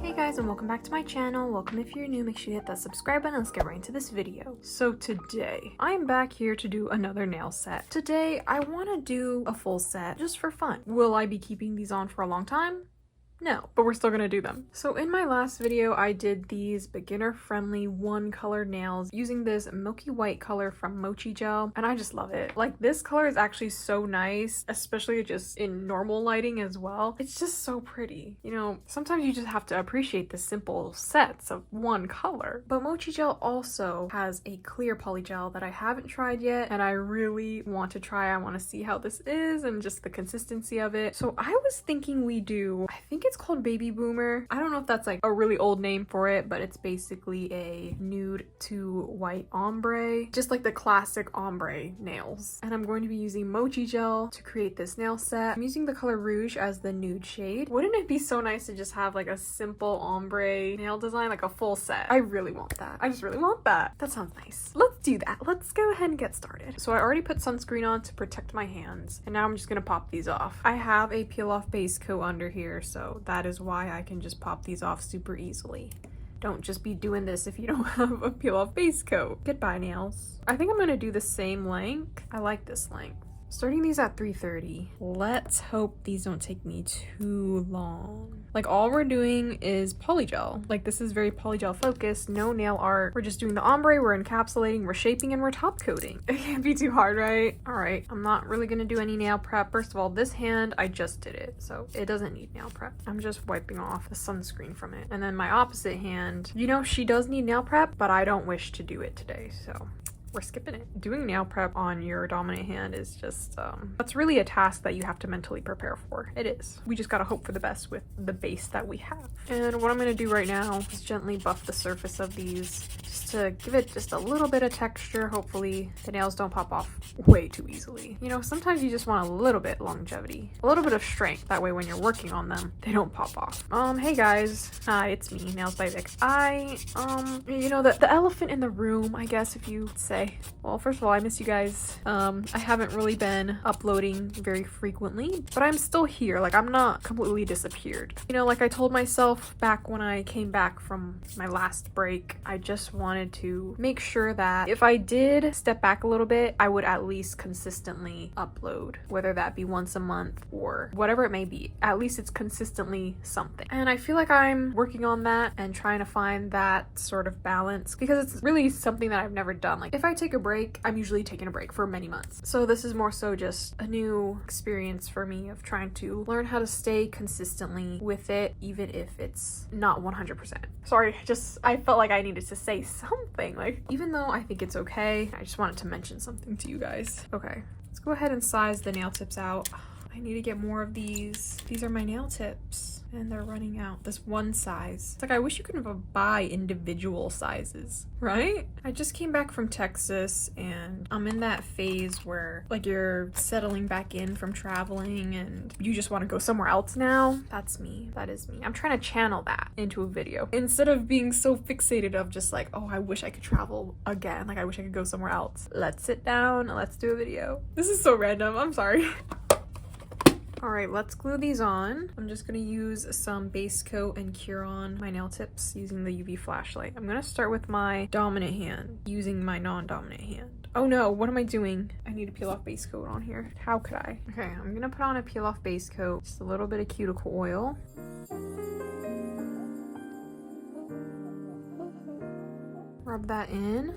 Hey guys, and welcome back to my channel. Welcome if you're new, make sure you hit that subscribe button. Let's get right into this video. So today, I'm back here to do another nail set. Today, I want to do a full set just for fun. Will I be keeping these on for a long time? No, but we're still gonna do them. So in my last video, I did these beginner-friendly one-color nails using this milky white color from Mochi gel, and I just love it. Like, this color is actually so nice, especially just in normal lighting as well. It's just so pretty. You know, sometimes you just have to appreciate the simple sets of one color. But Mochi gel also has a clear polygel that I haven't tried yet, and I really want to try. I want to see how this is and just the consistency of it. So I was thinking we do, I think it's called Baby Boomer. I don't know if that's like a really old name for it, but it's basically a nude to white ombre, just like the classic ombre nails. And I'm going to be using Mochi gel to create this nail set. I'm using the color Rouge as the nude shade. Wouldn't it be so nice to just have like a simple ombre nail design, like a full set? I really want that. I just really want that. That sounds nice. Let's do that. Let's go ahead and get started. So I already put sunscreen on to protect my hands, and now I'm just gonna pop these off. I have a peel off base coat under here, so that is why I can just pop these off super easily. Don't just be doing this if you don't have a peel off base coat. Goodbye, nails. I think I'm gonna do the same length. I like this length. Starting these at 3:30. Let's hope these don't take me too long. Like, all we're doing is polygel. Like, this is very polygel focused, no nail art. We're just doing the ombre, we're encapsulating, we're shaping, and we're top coating. It can't be too hard, right? All right, I'm not really gonna do any nail prep. First of all, this hand, I just did it, so it doesn't need nail prep. I'm just wiping off the sunscreen from it. And then my opposite hand, you know, she does need nail prep, but I don't wish to do it today, so we're skipping it. Doing nail prep on your dominant hand is just, that's really a task that you have to mentally prepare for. It is. We just gotta hope for the best with the base that we have. And what I'm gonna do right now is gently buff the surface of these just to give it just a little bit of texture. Hopefully the nails don't pop off way too easily. You know, sometimes you just want a little bit longevity, a little bit of strength. That way when you're working on them, they don't pop off. Hey guys. Hi, it's me, Nails by Vic. You know, the elephant in the room, I guess, if you say. Well, first of all, I miss you guys. I haven't really been uploading very frequently, but I'm still here. Like, I'm not completely disappeared. You know, like I told myself back when I came back from my last break, I just wanted to make sure that if I did step back a little bit, I would at least consistently upload, whether that be once a month or whatever it may be. At least it's consistently something. And I feel like I'm working on that and trying to find that sort of balance, because it's really something that I've never done. Like, if I take a break, I'm usually taking a break for many months. So this is more so just a new experience for me of trying to learn how to stay consistently with it, even if it's not 100%. Sorry, I felt like I needed to say something. Like, even though I think it's okay, I just wanted to mention something to you guys. Okay, let's go ahead and size the nail tips out. I need to get more of these. These are my nail tips, and they're running out. This one size. It's like, I wish you could buy individual sizes, right? I just came back from Texas, and I'm in that phase where, like, you're settling back in from traveling and you just want to go somewhere else now. That's me. That is me. I'm trying to channel that into a video instead of being so fixated of just like, oh, I wish I could travel again. Like, I wish I could go somewhere else. Let's sit down and let's do a video. This is so random. I'm sorry. All right, let's glue these on. I'm just gonna use some base coat and cure on my nail tips using the UV flashlight. I'm gonna start with my dominant hand using my non-dominant hand. Oh no, what am I doing? I need to peel off base coat on here. How could I? Okay, I'm gonna put on a peel off base coat, just a little bit of cuticle oil. Rub that in.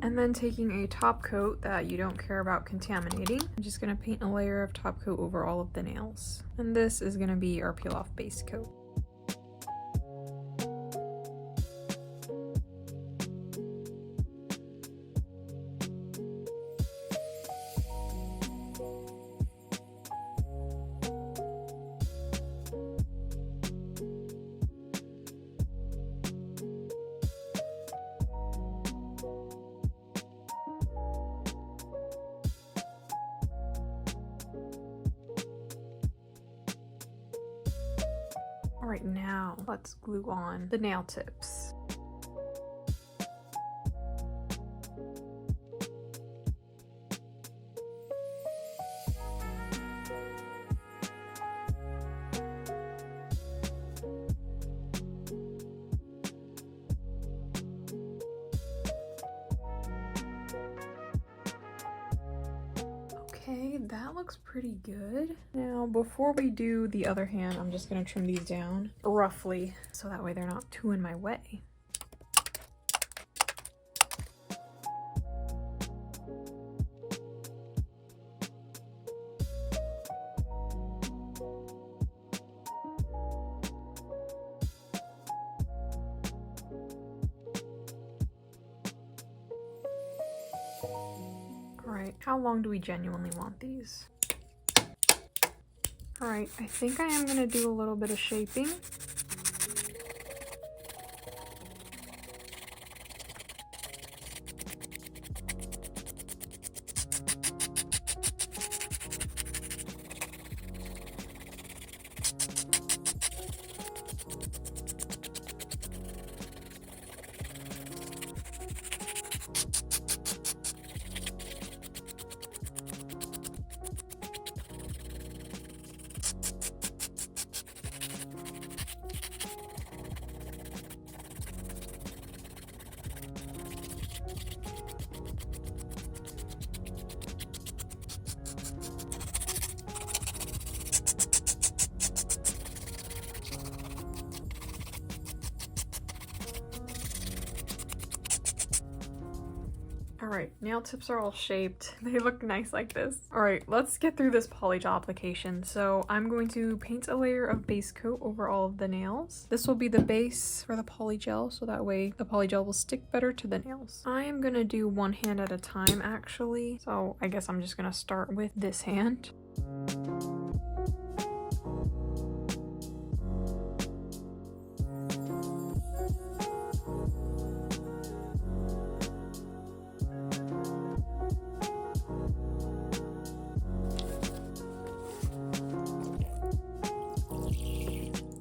And then taking a top coat that you don't care about contaminating, I'm just gonna paint a layer of top coat over all of the nails. And this is gonna be our peel off base coat. All right, now let's glue on the nail tips. Okay, that looks pretty good. Now, before we do the other hand, I'm just gonna trim these down roughly, so that way they're not too in my way. Alright, how long do we genuinely want these? Alright, I think I am gonna do a little bit of shaping. Alright, nail tips are all shaped. They look nice like this. Alright, let's get through this polygel application. So I'm going to paint a layer of base coat over all of the nails. This will be the base for the polygel, so that way the polygel will stick better to the nails. I am gonna do one hand at a time actually. So I guess I'm just gonna start with this hand.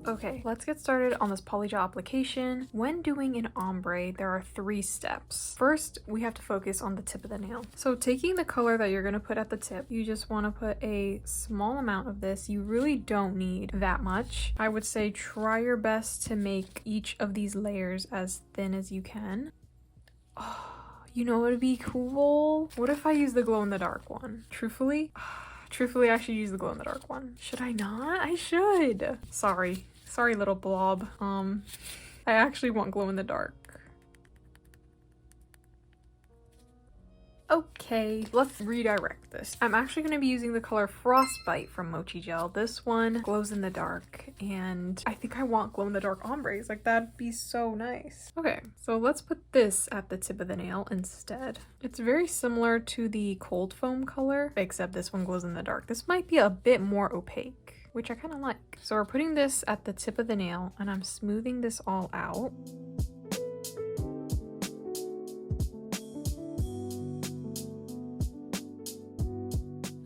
Okay, let's get started on this polygel application. When doing an ombre, there are 3 steps. First, we have to focus on the tip of the nail. So taking the color that you're gonna put at the tip, you just wanna put a small amount of this. You really don't need that much. I would say try your best to make each of these layers as thin as you can. Oh, you know what would be cool? What if I use the glow-in-the-dark one? Truthfully, I should use the glow-in-the-dark one. Should I not? I should. Sorry, little blob. I actually want glow-in-the-dark. Okay, let's redirect this. I'm actually going to be using the color Frostbite from Mochi Gel. This one glows in the dark, and I think I want glow-in-the-dark ombres. Like, that'd be so nice. Okay, so let's put this at the tip of the nail instead. It's very similar to the Cold Foam color, except this one glows in the dark. This might be a bit more opaque, which I kind of like. So we're putting this at the tip of the nail, and I'm smoothing this all out.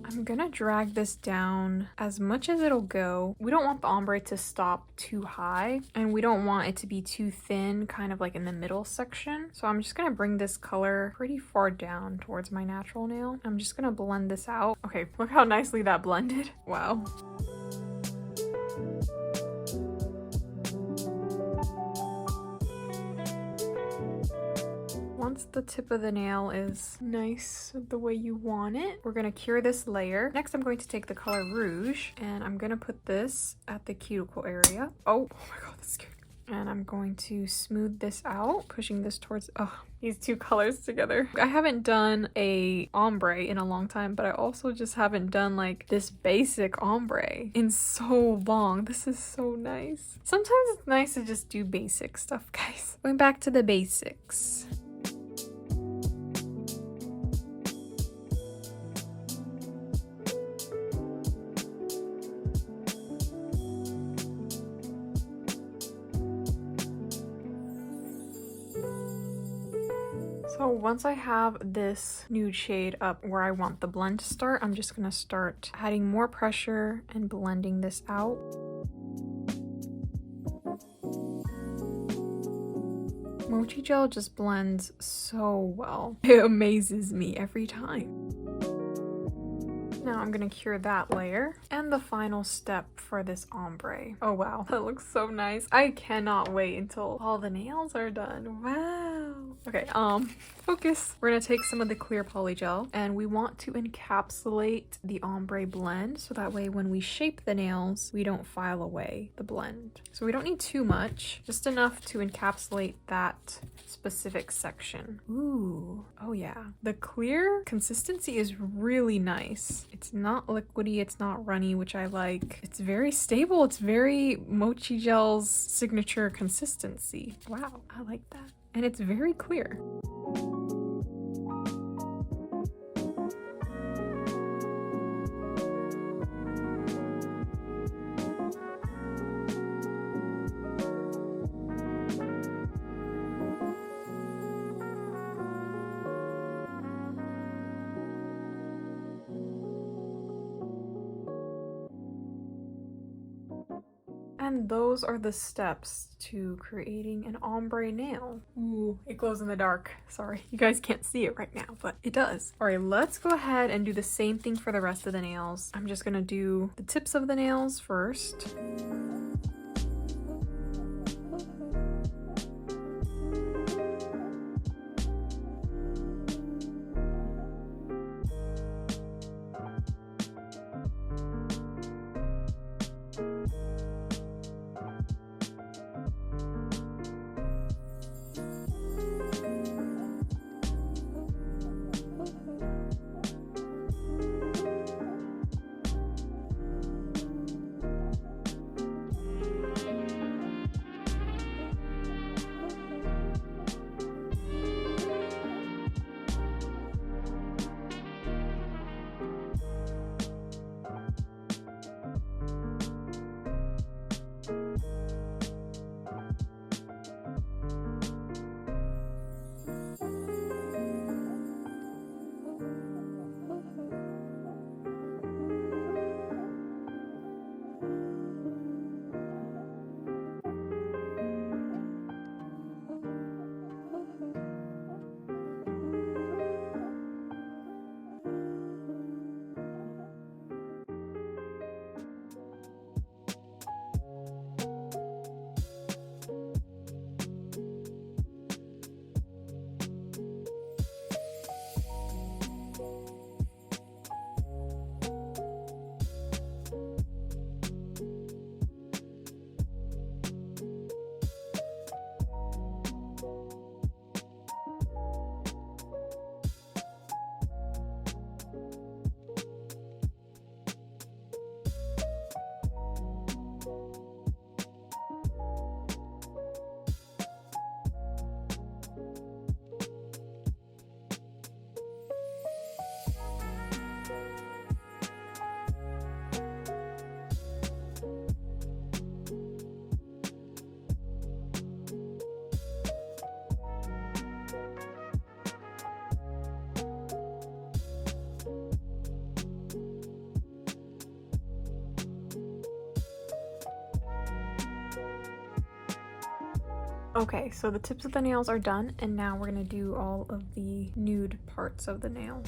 I'm gonna drag this down as much as it'll go. We don't want the ombre to stop too high, and we don't want it to be too thin, kind of like in the middle section. So I'm just gonna bring this color pretty far down towards my natural nail. I'm just gonna blend this out. Okay, look how nicely that blended. Wow. Once the tip of the nail is nice the way you want it, we're gonna cure this layer. Next, I'm going to take the color Rouge, and I'm gonna put this at the cuticle area. Oh my god, that's scary. And I'm going to smooth this out, pushing this towards, these 2 colors together. I haven't done a ombre in a long time, but I also just haven't done like this basic ombre in so long. This is so nice. Sometimes it's nice to just do basic stuff, guys. Going back to the basics. So once I have this nude shade up where I want the blend to start, I'm just gonna start adding more pressure and blending this out. Mochi Gel just blends so well. It amazes me every time. Now I'm gonna cure that layer. And the final step for this ombre. Oh wow, that looks so nice. I cannot wait until all the nails are done. Wow. Okay, focus. We're gonna take some of the clear polygel and we want to encapsulate the ombre blend so that way when we shape the nails, we don't file away the blend. So we don't need too much, just enough to encapsulate that specific section. Ooh, oh yeah. The clear consistency is really nice. It's not liquidy, it's not runny, which I like. It's very stable. It's very Mochi Gel's signature consistency. Wow, I like that. And it's very clear. And those are the steps to creating an ombre nail. Ooh, it glows in the dark. Sorry, you guys can't see it right now, but it does. All right, let's go ahead and do the same thing for the rest of the nails. I'm just gonna do the tips of the nails first. Okay, so the tips of the nails are done, and now we're gonna do all of the nude parts of the nail.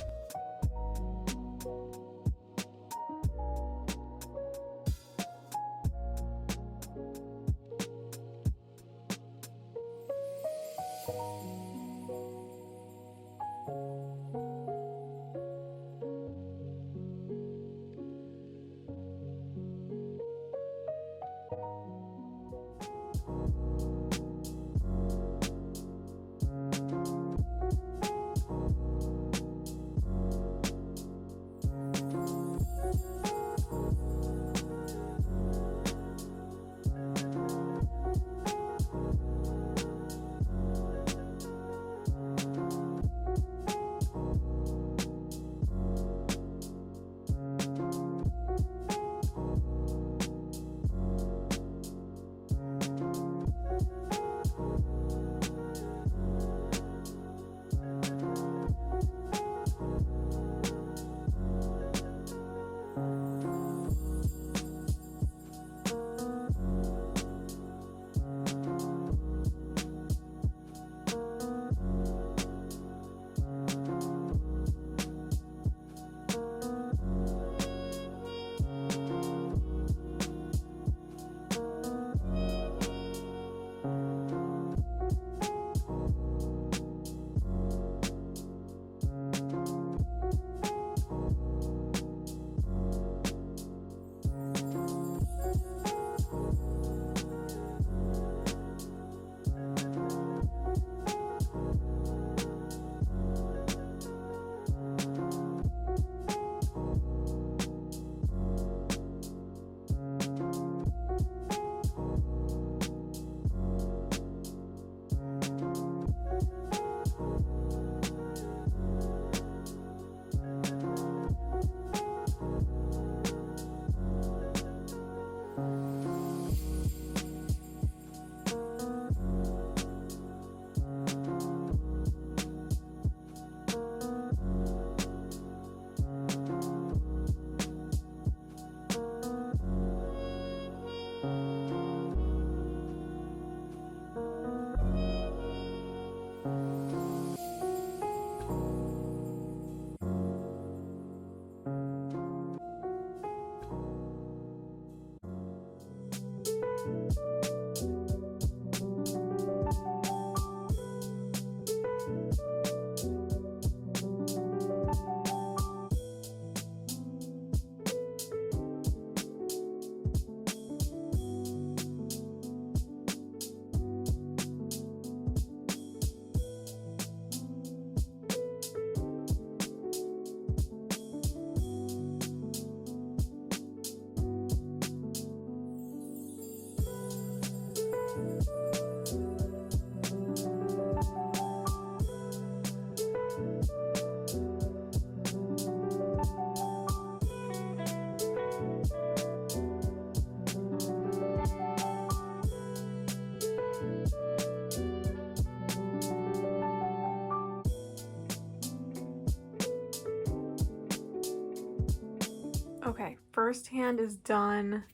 Okay, first hand is done.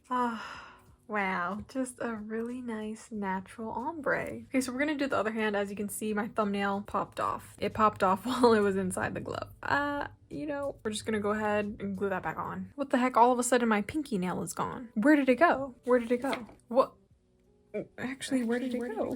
Wow, just a really nice natural ombre. Okay, so we're gonna do the other hand. As you can see, my thumbnail popped off. It popped off while it was inside the glove. You know, we're just gonna go ahead and glue that back on. What the heck? All of a sudden my pinky nail is gone. Where did it go? Where did it go? What? Actually, where did it go?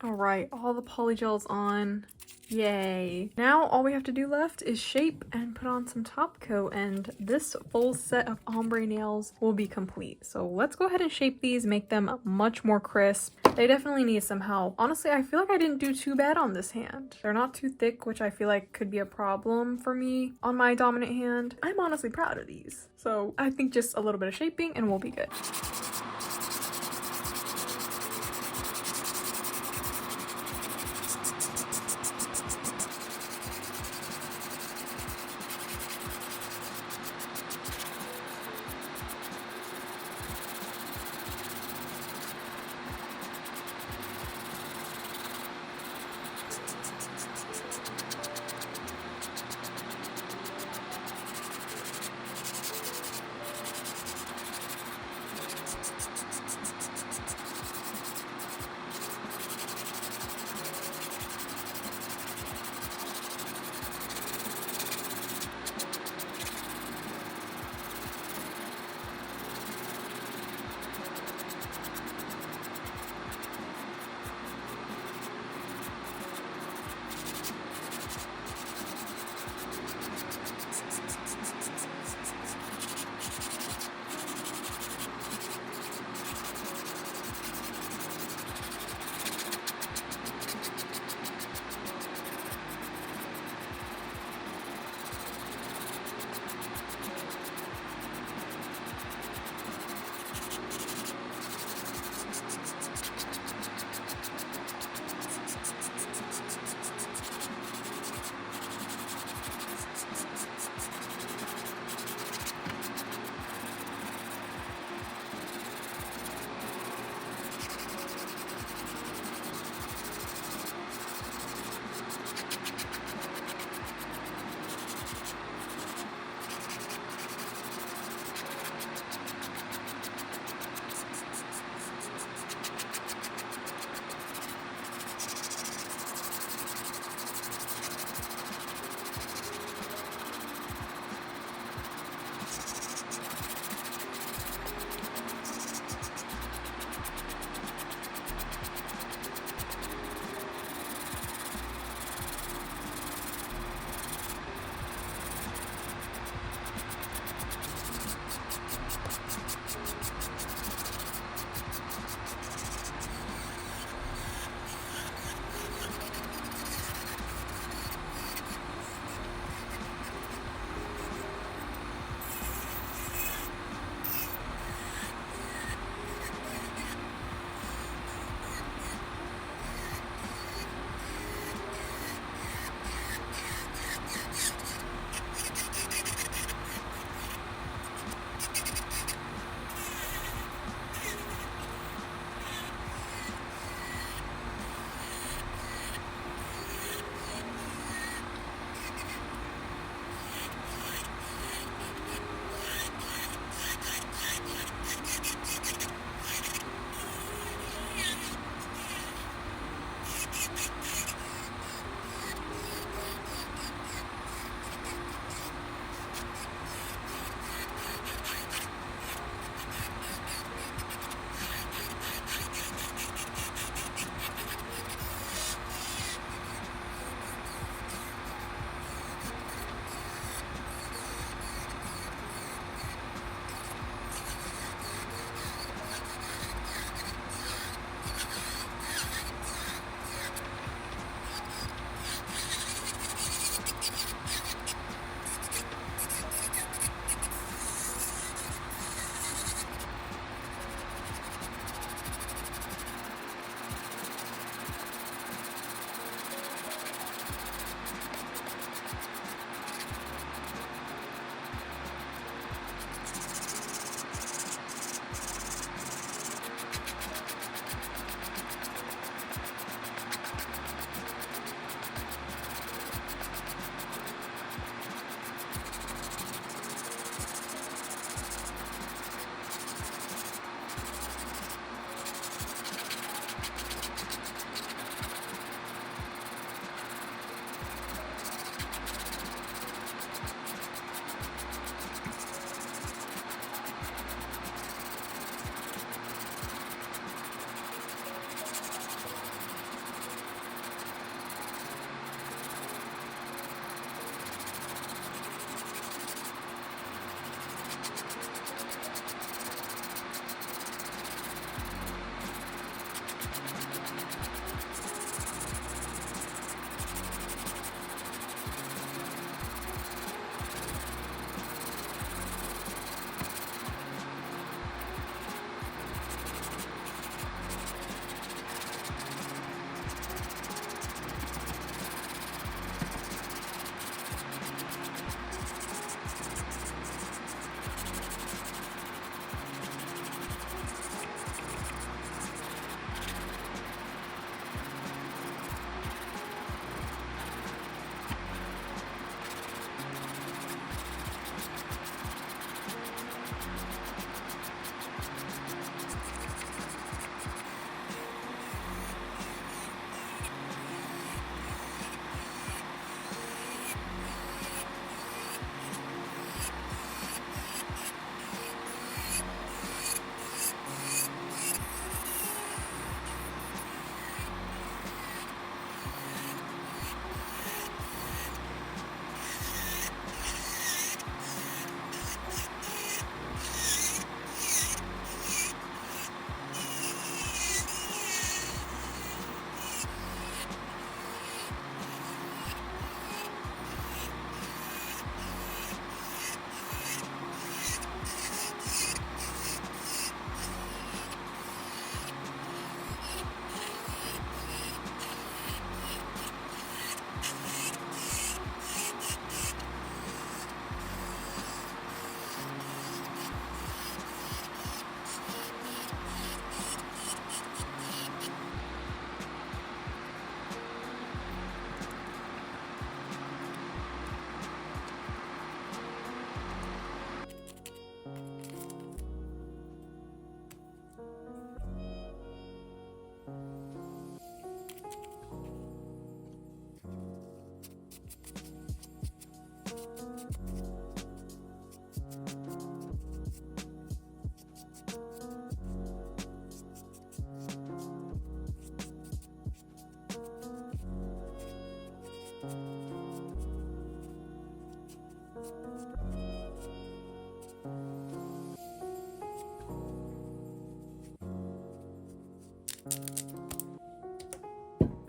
All right, all the polygels on. Yay. Now all we have to do left is shape and put on some top coat, and this full set of ombre nails will be complete. So let's go ahead and shape these, make them much more crisp. They definitely need some help. Honestly, I feel like I didn't do too bad on this hand. They're not too thick, which I feel like could be a problem for me on my dominant hand. I'm honestly proud of these. So I think just a little bit of shaping and we'll be good.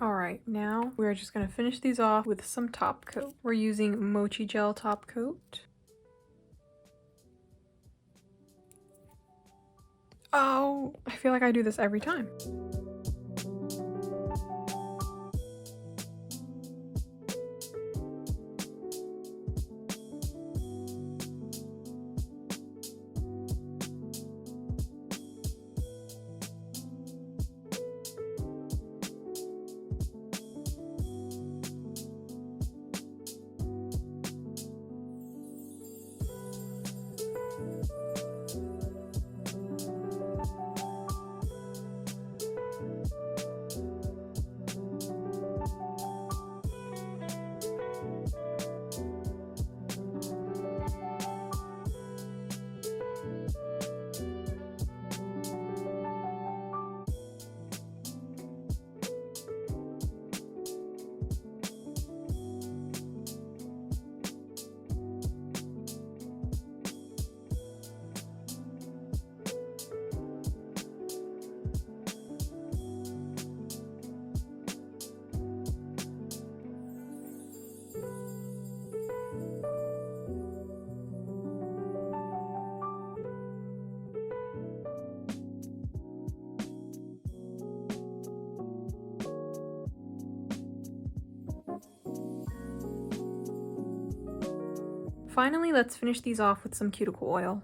Alright, now we're just gonna finish these off with some top coat. We're using Mochi Gel top coat. Oh, I feel like I do this every time. Finally, let's finish these off with some cuticle oil.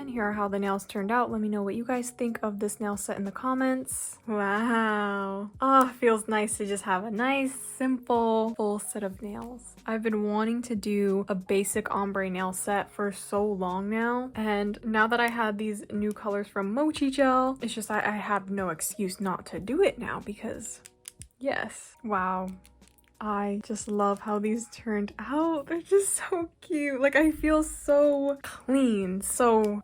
Here are how the nails turned out. Let me know what you guys think of this nail set in the comments. Wow. Oh, feels nice to just have a nice, simple, full set of nails. I've been wanting to do a basic ombre nail set for so long now. And now that I had these new colors from Mochi Gel, it's just I have no excuse not to do it now because, yes. Wow. I just love how these turned out. They're just so cute. Like, I feel so clean. So,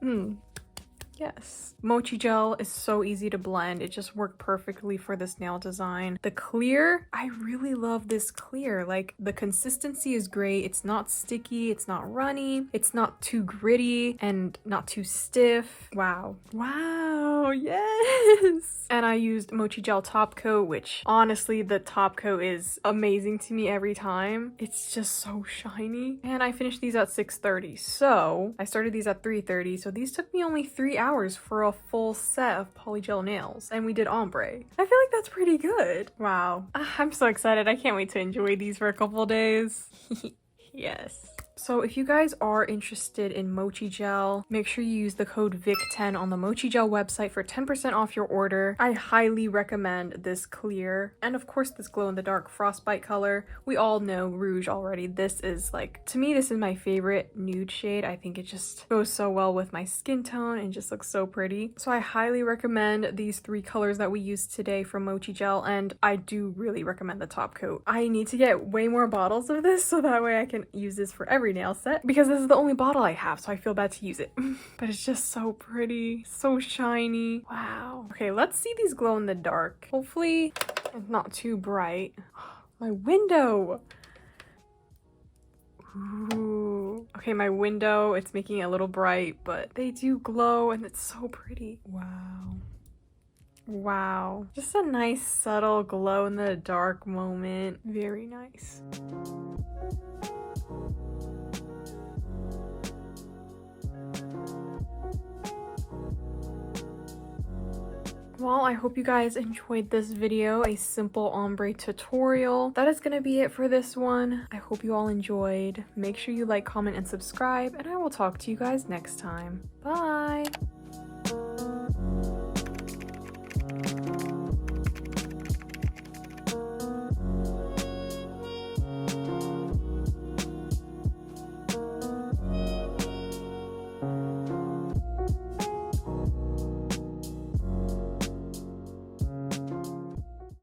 yes. Mochi Gel is so easy to blend. It just worked perfectly for this nail design. The clear, I really love this clear. Like, the consistency is great. It's not sticky. It's not runny. It's not too gritty and not too stiff. Wow. Wow, yes! And I used Mochi Gel top coat, which honestly, the top coat is amazing to me every time. It's just so shiny. And I finished these at 6:30. So I started these at 3:30. So these took me only 3 hours for a full set of polygel nails. And we did ombre. I feel like that's pretty good. Wow. I'm so excited. I can't wait to enjoy these for a couple days. Yes. So if you guys are interested in Mochi Gel, make sure you use the code VIC10 on the Mochi Gel website for 10% off your order. I highly recommend this clear and of course this glow-in-the-dark frostbite color. We all know Rouge already. This is like, to me, this is my favorite nude shade. I think it just goes so well with my skin tone and just looks so pretty. So I highly recommend these 3 colors that we used today from Mochi Gel, and I do really recommend the top coat. I need to get way more bottles of this so that way I can use this for every nail set because this is the only bottle I have, so I feel bad to use it. But it's just so pretty, so shiny. Wow. Okay, let's see these glow in the dark. Hopefully it's not too bright. My window. Ooh. Okay, my window, it's making it a little bright, but they do glow and it's so pretty. Wow. Wow. Just a nice subtle glow in the dark moment. Very nice. Well, I hope you guys enjoyed this video, a simple ombre tutorial. That is gonna be it for this one. I hope you all enjoyed. Make sure you like, comment, and subscribe, and I will talk to you guys next time. Bye!